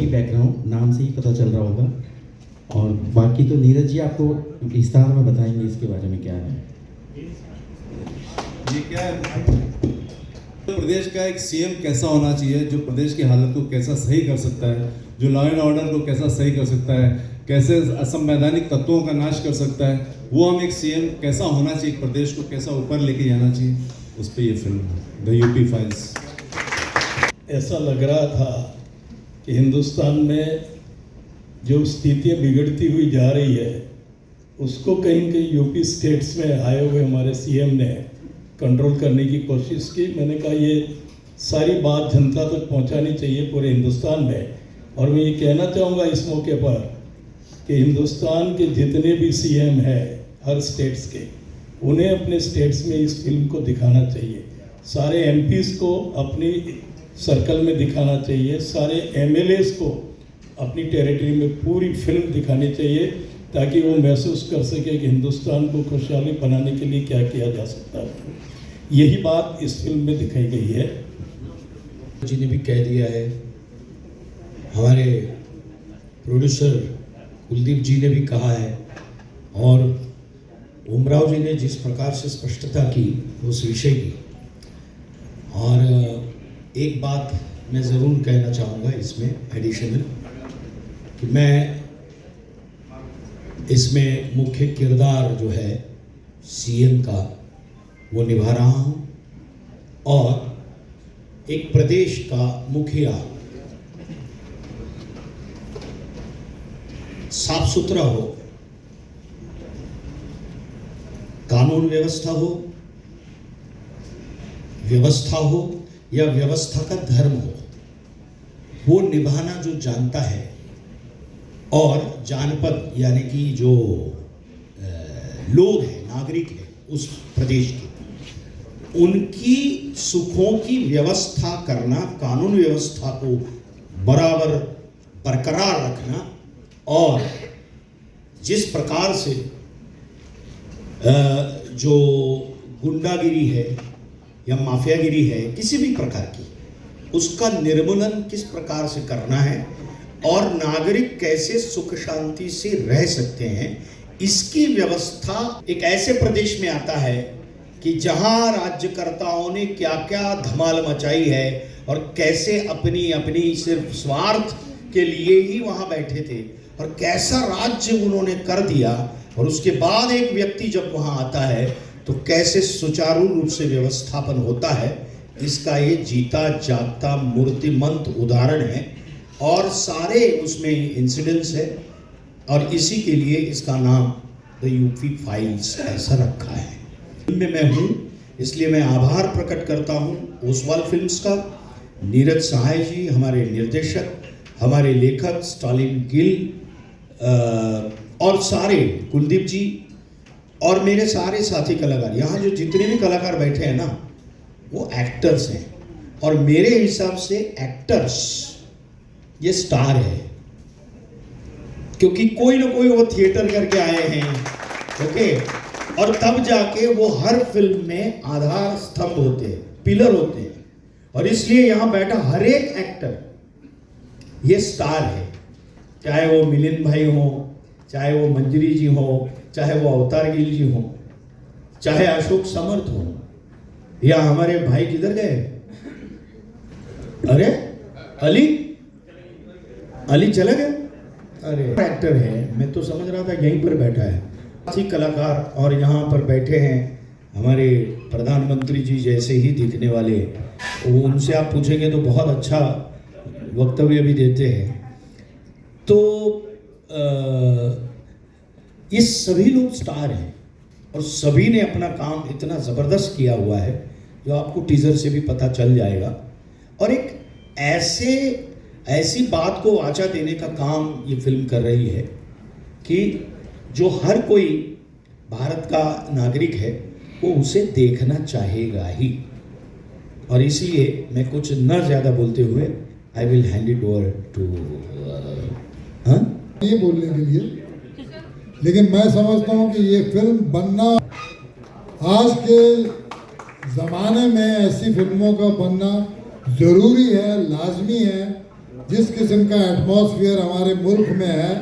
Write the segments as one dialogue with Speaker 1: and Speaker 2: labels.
Speaker 1: Background नाम से ही पता चल रहा होगा, और बाकी तो नीरज जी आपको विस्तार में बताएंगे इसके बारे में क्या है।
Speaker 2: ये क्या है, प्रदेश का एक सीएम कैसा होना चाहिए, जो प्रदेश की हालत को कैसा सही कर सकता है, जो लॉ एंड ऑर्डर को कैसा सही कर सकता है, कैसे असंवैधानिक तत्वों का नाश कर सकता है, वो हम एक सीएम कैसा होना चाहिए, प्रदेश को कैसा ऊपर लेके जाना चाहिए, उस पर ये फिल्म द यूपी फाइल्स।
Speaker 3: ऐसा लग रहा था कि हिंदुस्तान में जो स्थितियाँ बिगड़ती हुई जा रही है उसको कहीं कहीं यूपी स्टेट्स में आए हुए हमारे सीएम ने कंट्रोल करने की कोशिश की। मैंने कहा ये सारी बात जनता तक पहुंचानी चाहिए पूरे हिंदुस्तान में, और मैं ये कहना चाहूँगा इस मौके पर कि हिंदुस्तान के जितने भी सीएम हैं हर स्टेट्स के, उन्हें अपने स्टेट्स में इस फिल्म को दिखाना चाहिए। सारे एमपीज़ को अपनी सर्कल में दिखाना चाहिए, सारे एमएलएस को अपनी टेरिटरी में पूरी फिल्म दिखानी चाहिए, ताकि वो महसूस कर सके कि हिंदुस्तान को खुशहाली बनाने के लिए क्या किया जा सकता है। यही बात इस फिल्म में दिखाई गई है।
Speaker 4: जी ने भी कह दिया है, हमारे प्रोड्यूसर कुलदीप जी ने भी कहा है, और ओमराव जी ने जिस प्रकार से स्पष्टता की उस विषय की। और एक बात मैं ज़रूर कहना चाहूँगा इसमें एडिशनल, कि मैं इसमें मुख्य किरदार जो है सीएम का वो निभा रहा हूँ, और एक प्रदेश का मुखिया साफ सुथरा हो, कानून व्यवस्था हो या व्यवस्था का धर्म हो, वो निभाना जो जानता है, और जानपद यानी कि जो लोग हैं, नागरिक हैं उस प्रदेश के, उनकी सुखों की व्यवस्था करना, कानून व्यवस्था को बराबर बरकरार रखना, और जिस प्रकार से जो गुंडागिरी है या माफियागिरी है किसी भी प्रकार की, उसका निर्मूलन किस प्रकार से करना है, और नागरिक कैसे सुख शांति से रह सकते हैं, इसकी व्यवस्था एक ऐसे प्रदेश में आता है कि जहां राज्यकर्ताओं ने क्या क्या धमाल मचाई है, और कैसे अपनी अपनी सिर्फ स्वार्थ के लिए ही वहां बैठे थे, और कैसा राज्य उन्होंने कर दिया, और उसके बाद एक व्यक्ति जब वहां आता है तो कैसे सुचारू रूप से व्यवस्थापन होता है, इसका ये जीता जागता मूर्तिमंत उदाहरण है। और सारे उसमें इंसिडेंट्स है, और इसी के लिए इसका नाम द यूपी फाइल्स ऐसा रखा है। में मैं हूँ, इसलिए मैं आभार प्रकट करता हूँ ओसवाल फिल्म्स का, नीरज सहाय जी हमारे निर्देशक, हमारे लेखक स्टालिन गिल, और सारे कुलदीप जी, और मेरे सारे साथी कलाकार। यहाँ जो जितने भी कलाकार बैठे हैं ना, वो एक्टर्स हैं, और मेरे हिसाब से एक्टर्स ये स्टार है, क्योंकि कोई ना कोई वो थिएटर करके आए हैं, ओके, और तब जाके वो हर फिल्म में आधार स्तंभ होते हैं, पिलर होते हैं, और इसलिए यहाँ बैठा हर एक एक्टर ये स्टार है। चाहे वो मिलिंद भाई हो, चाहे वो मंजरी जी हो, चाहे वो अवतार गिल जी हो, चाहे अशोक समर्थ हो, या हमारे भाई किधर गए, अरे अली चला गया, अरे एक्टर है, मैं तो समझ रहा था यहीं पर बैठा है। अच्छी कलाकार, और यहाँ पर बैठे हैं हमारे प्रधानमंत्री जी जैसे ही दिखने वाले, वो उनसे आप पूछेंगे तो बहुत अच्छा वक्तव्य भी देते हैं। तो ये सभी लोग स्टार हैं, और सभी ने अपना काम इतना ज़बरदस्त किया हुआ है, जो आपको टीज़र से भी पता चल जाएगा। और एक ऐसी बात को वाचा देने का काम ये फिल्म कर रही है कि जो हर कोई भारत का नागरिक है वो उसे देखना चाहेगा ही। और इसलिए मैं कुछ न ज़्यादा बोलते हुए I will hand it over to
Speaker 5: ये बोलने के लिए, लेकिन मैं समझता हूँ कि ये फिल्म बनना, आज के ज़माने में ऐसी फिल्मों का बनना ज़रूरी है, लाजमी है, जिस किस्म का एटमॉस्फेयर हमारे मुल्क में है,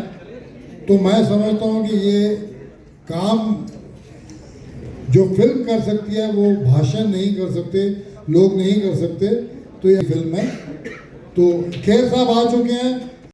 Speaker 5: तो मैं समझता हूँ कि ये काम जो फिल्म कर सकती है वो भाषण नहीं कर सकते, लोग नहीं कर सकते। तो ये फिल्म है। तो खेर साहब आ चुके हैं,